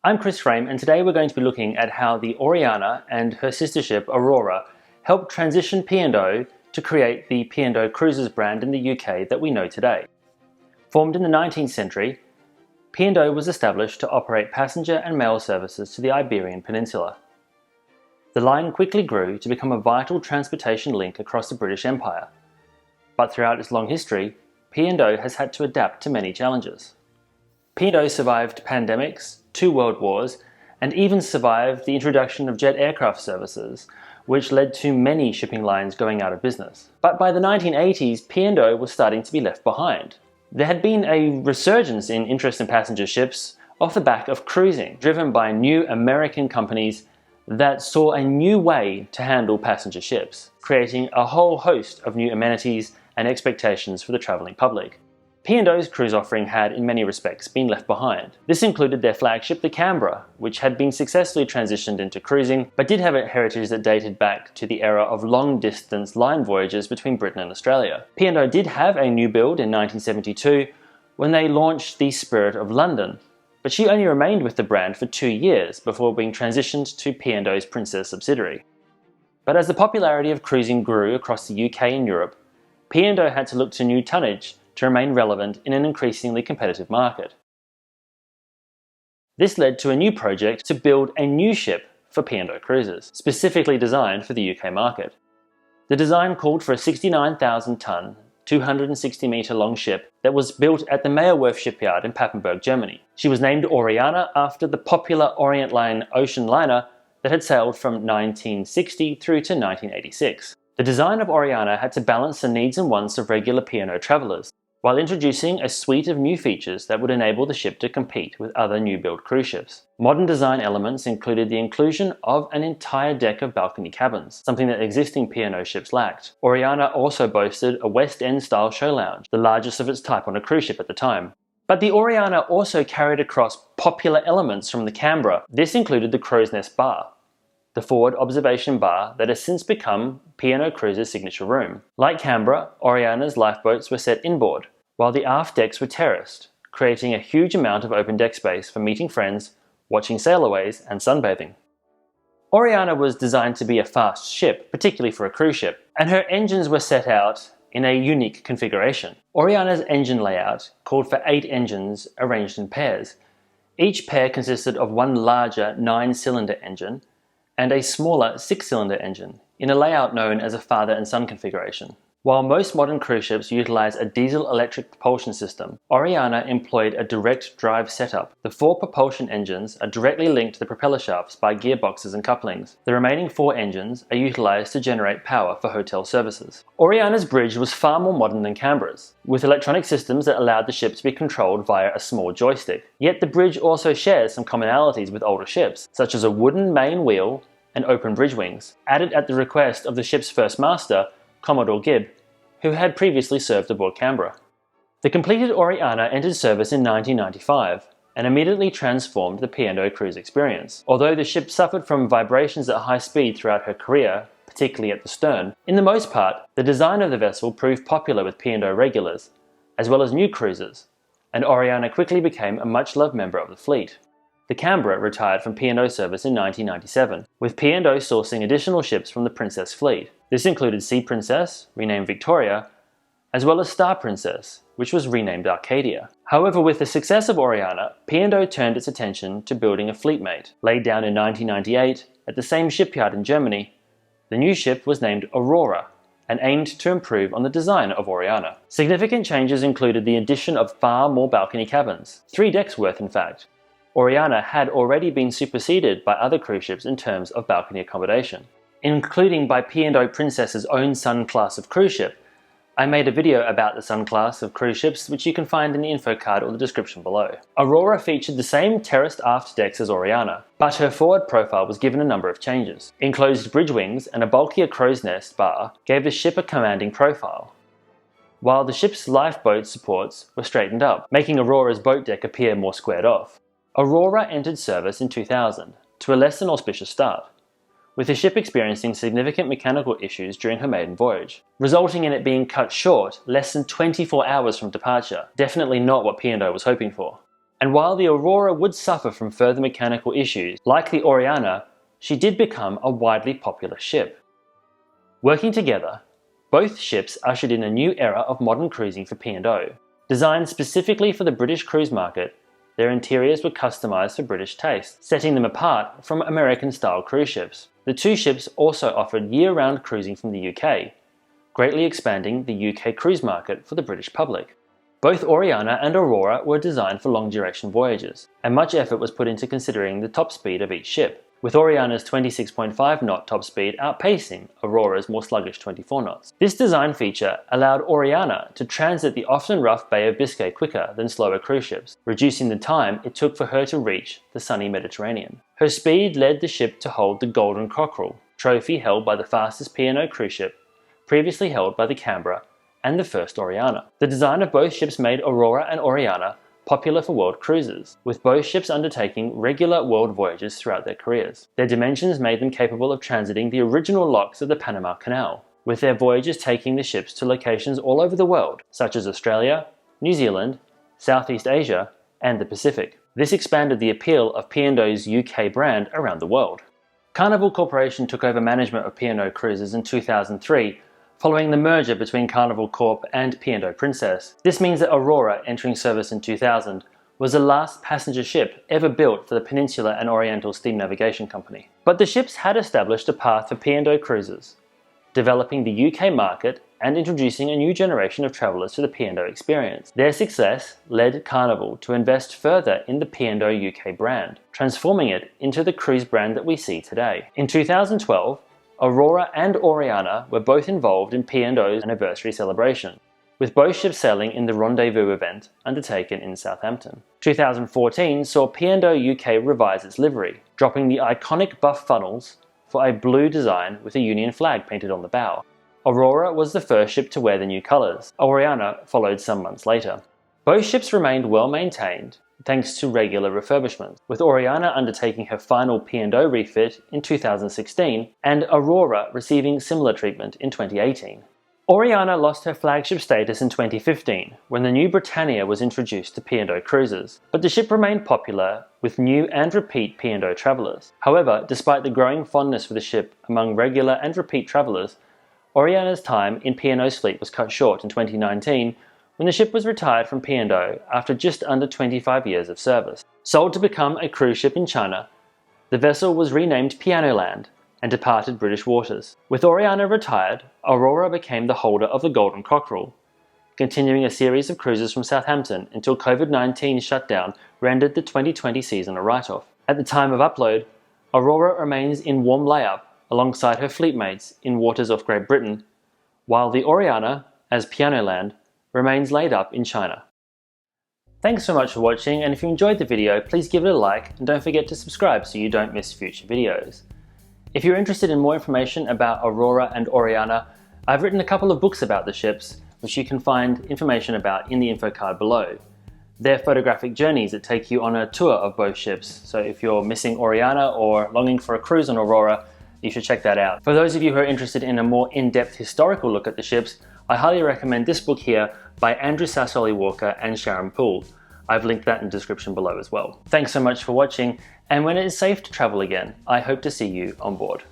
I'm Chris Frame, and today we're going to be looking at how the Oriana and her sister ship Aurora helped transition P&O to create the P&O Cruises brand in the UK that we know today. Formed in the 19th century, P&O was established to operate passenger and mail services to the Iberian Peninsula. The line quickly grew to become a vital transportation link across the British Empire. But throughout its long history, P&O has had to adapt to many challenges. P&O survived pandemics, 2 world wars, and even survived the introduction of jet aircraft services, which led to many shipping lines going out of business. But by the 1980s, P&O was starting to be left behind. There had been a resurgence in interest in passenger ships off the back of cruising, driven by new American companies that saw a new way to handle passenger ships, creating a whole host of new amenities and expectations for the travelling public. P&O's cruise offering had, in many respects, been left behind. This included their flagship, the Canberra, which had been successfully transitioned into cruising, but did have a heritage that dated back to the era of long-distance line voyages between Britain and Australia. P&O did have a new build in 1972 when they launched the Spirit of London, but she only remained with the brand for 2 years before being transitioned to P&O's Princess subsidiary. But as the popularity of cruising grew across the UK and Europe, P&O had to look to new tonnage to remain relevant in an increasingly competitive market. This led to a new project to build a new ship for P&O Cruises, specifically designed for the UK market. The design called for a 69,000-ton, 260-metre long ship that was built at the Meyer Werft shipyard in Papenburg, Germany. She was named Oriana after the popular Orient-Line ocean liner that had sailed from 1960 through to 1986. The design of Oriana had to balance the needs and wants of regular P&O travellers, while introducing a suite of new features that would enable the ship to compete with other new-build cruise ships. Modern design elements included the inclusion of an entire deck of balcony cabins, something that existing P&O ships lacked. Oriana also boasted a West End-style show lounge, the largest of its type on a cruise ship at the time. But the Oriana also carried across popular elements from the Canberra. This included the crow's nest bar, the forward observation bar that has since become P&O Cruises' signature room. Like Canberra, Oriana's lifeboats were set inboard, while the aft decks were terraced, creating a huge amount of open deck space for meeting friends, watching sailaways, and sunbathing. Oriana was designed to be a fast ship, particularly for a cruise ship, and her engines were set out in a unique configuration. Oriana's engine layout called for 8 engines arranged in pairs. Each pair consisted of one larger 9-cylinder engine and a smaller 6-cylinder engine, in a layout known as a father and son configuration. While most modern cruise ships utilize a diesel-electric propulsion system, Oriana employed a direct drive setup. The 4 propulsion engines are directly linked to the propeller shafts by gearboxes and couplings. The remaining 4 engines are utilized to generate power for hotel services. Oriana's bridge was far more modern than Canberra's, with electronic systems that allowed the ship to be controlled via a small joystick. Yet the bridge also shares some commonalities with older ships, such as a wooden main wheel and open bridge wings, added at the request of the ship's first master, Commodore Gibb, who had previously served aboard Canberra. The completed Oriana entered service in 1995 and immediately transformed the P&O cruise experience. Although the ship suffered from vibrations at high speed throughout her career, particularly at the stern, in the most part, the design of the vessel proved popular with P&O regulars, as well as new cruisers, and Oriana quickly became a much-loved member of the fleet. The Canberra retired from P&O service in 1997, with P&O sourcing additional ships from the Princess fleet. This included Sea Princess, renamed Victoria, as well as Star Princess, which was renamed Arcadia. However, with the success of Oriana, P&O turned its attention to building a fleetmate. Laid down in 1998 at the same shipyard in Germany, the new ship was named Aurora and aimed to improve on the design of Oriana. Significant changes included the addition of far more balcony cabins, 3 decks worth in fact. Oriana had already been superseded by other cruise ships in terms of balcony accommodation, including by P&O Princess's own Sun class of cruise ship. I made a video about the Sun class of cruise ships, which you can find in the info card or the description below. Aurora featured the same terraced aft decks as Oriana, but her forward profile was given a number of changes. Enclosed bridge wings and a bulkier crow's nest bar gave the ship a commanding profile, while the ship's lifeboat supports were straightened up, making Aurora's boat deck appear more squared off. Aurora entered service in 2000, to a less than auspicious start, with the ship experiencing significant mechanical issues during her maiden voyage, resulting in it being cut short less than 24 hours from departure, definitely not what P&O was hoping for. And while the Aurora would suffer from further mechanical issues, like the Oriana, she did become a widely popular ship. Working together, both ships ushered in a new era of modern cruising for P&O. Designed specifically for the British cruise market, their interiors were customised for British taste, setting them apart from American-style cruise ships. The two ships also offered year-round cruising from the UK, greatly expanding the UK cruise market for the British public. Both Oriana and Aurora were designed for long-duration voyages, and much effort was put into considering the top speed of each ship, with Oriana's 26.5 knot top speed outpacing Aurora's more sluggish 24 knots. This design feature allowed Oriana to transit the often rough Bay of Biscay quicker than slower cruise ships, reducing the time it took for her to reach the sunny Mediterranean. Her speed led the ship to hold the Golden Cockerel, trophy held by the fastest P&O cruise ship, previously held by the Canberra and the first Oriana. The design of both ships made Aurora and Oriana popular for world cruisers, with both ships undertaking regular world voyages throughout their careers. Their dimensions made them capable of transiting the original locks of the Panama Canal, with their voyages taking the ships to locations all over the world, such as Australia, New Zealand, Southeast Asia, and the Pacific. This expanded the appeal of P&O's UK brand around the world. Carnival Corporation took over management of P&O Cruises in 2003, following the merger between Carnival Corp and P&O Princess. This means that Aurora, entering service in 2000, was the last passenger ship ever built for the Peninsula and Oriental Steam Navigation Company. But the ships had established a path for P&O cruisers, developing the UK market and introducing a new generation of travellers to the P&O experience. Their success led Carnival to invest further in the P&O UK brand, transforming it into the cruise brand that we see today. In 2012, Aurora and Oriana were both involved in P&O's anniversary celebration, with both ships sailing in the Rendezvous event undertaken in Southampton. 2014 saw P&O UK revise its livery, dropping the iconic buff funnels for a blue design with a Union flag painted on the bow. Aurora was the first ship to wear the new colours. Oriana followed some months later. Both ships remained well maintained, thanks to regular refurbishments, with Oriana undertaking her final P&O refit in 2016 and Aurora receiving similar treatment in 2018. Oriana lost her flagship status in 2015 when the new Britannia was introduced to P&O cruises, but the ship remained popular with new and repeat P&O travellers. However, despite the growing fondness for the ship among regular and repeat travellers, Oriana's time in P&O's fleet was cut short in 2019 when the ship was retired from P&O after just under 25 years of service. Sold to become a cruise ship in China, the vessel was renamed Pianoland and departed British waters. With Oriana retired, Aurora became the holder of the Golden Cockerel, continuing a series of cruises from Southampton until COVID-19 shutdown rendered the 2020 season a write-off. At the time of upload, Aurora remains in warm layup alongside her fleetmates in waters off Great Britain, while the Oriana, as Pianoland, remains laid up in China. Thanks so much for watching, and if you enjoyed the video, please give it a like and don't forget to subscribe so you don't miss future videos. If you're interested in more information about Aurora and Oriana, I've written a couple of books about the ships, which you can find information about in the info card below. They're photographic journeys that take you on a tour of both ships, so if you're missing Oriana or longing for a cruise on Aurora, you should check that out. For those of you who are interested in a more in-depth historical look at the ships, I highly recommend this book here by Andrew Sassoli Walker and Sharon Poole. I've linked that in the description below as well. Thanks so much for watching, and when it is safe to travel again, I hope to see you on board.